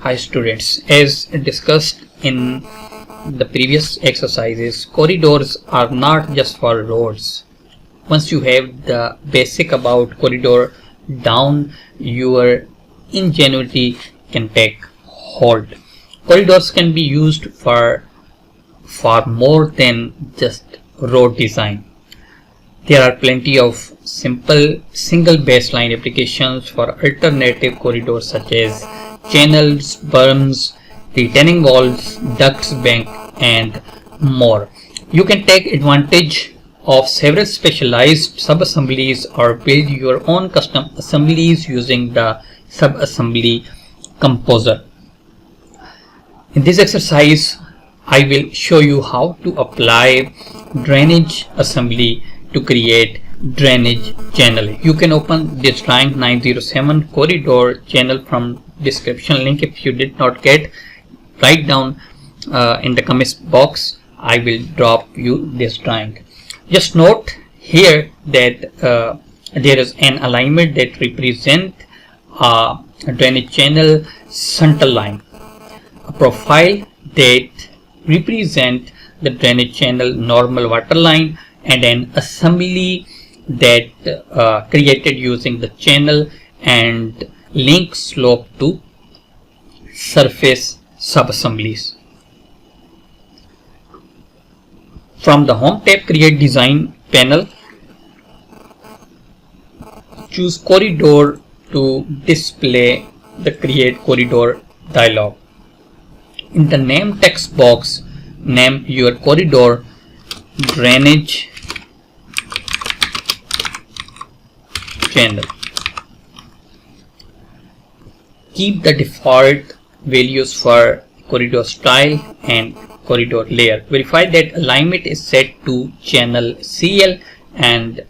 Hi students, as discussed in the previous exercises, corridors are not just for roads. Once you have the basic about corridor down, your ingenuity can take hold. Corridors can be used for far more than just road design. There are plenty of simple single baseline applications for alternative corridors such as channels, berms, retaining walls, ducts, bank, and more. You can take advantage of several specialized sub-assemblies or build your own custom assemblies using the sub-assembly composer. In this exercise, I will show you how to apply drainage assembly to create drainage channel. You can open this drawing 907 corridor channel from description link. If you did not get, write down in the comments box. I will drop you this drawing. Just note here that there is an alignment that represent a drainage channel center line, a profile that represent the drainage channel normal water line, and an assembly that created using the channel and link slope to surface sub-assemblies. From the Home tab, create design panel. Choose corridor to display the create corridor dialog. In the name text box, name your corridor drainage channel. Keep the default values for corridor style and corridor layer. Verify that alignment is set to channel CL and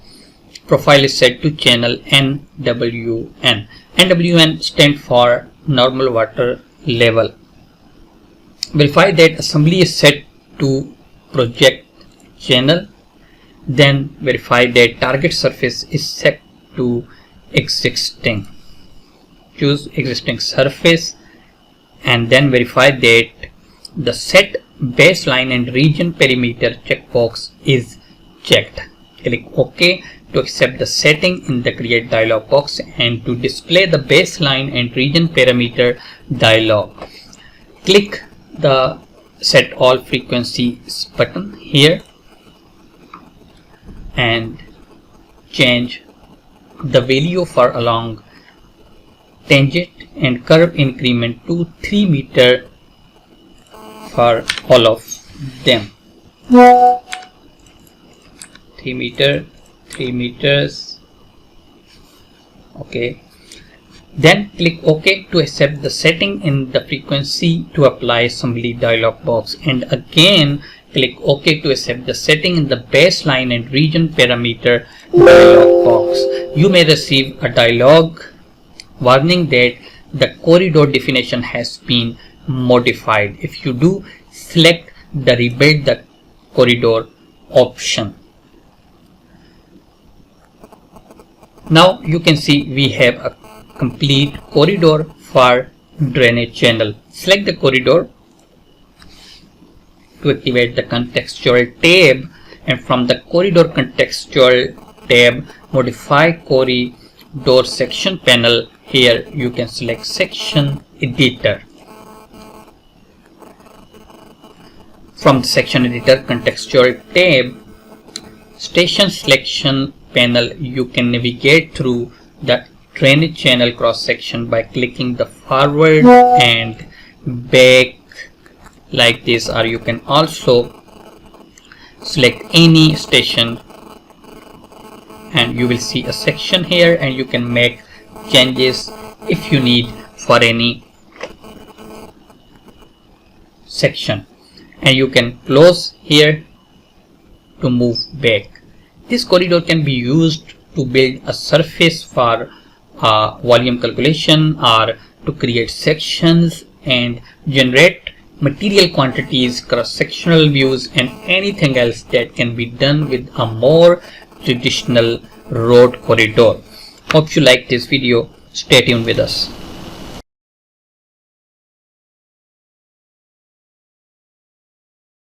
profile is set to channel NWN. NWN stands for normal water level. Verify that assembly is set to project channel. Then verify that target surface is set to existing. Choose existing surface and then verify that the set baseline and region perimeter checkbox is checked. Click OK to accept the setting in the create dialog box and to display the baseline and region perimeter dialog. Click the set all frequencies button here and change the value for along tangent and curve increment to 3 meter for all of them. 3 meters. Okay. Then click OK to accept the setting in the frequency to apply assembly dialog box, and again click OK to accept the setting in the baseline and region parameter dialog box. You may receive a dialog warning that the corridor definition has been modified. If you do, select the rebuild the corridor option. Now you can see we have a complete corridor for drainage channel. Select the corridor to activate the contextual tab, and from the corridor contextual tab, modify corridor section panel. Here you can select section editor. From the section editor contextual tab, station selection panel, you can navigate through the drainage channel cross section by clicking the forward and back like this, or you can also select any station and you will see a section here, and you can make changes if you need for any section, and you can close here to move back. This corridor can be used to build a surface for volume calculation or to create sections and generate material quantities, cross-sectional views, and anything else that can be done with a more traditional road corridor. Hope you like this video. Stay tuned with us.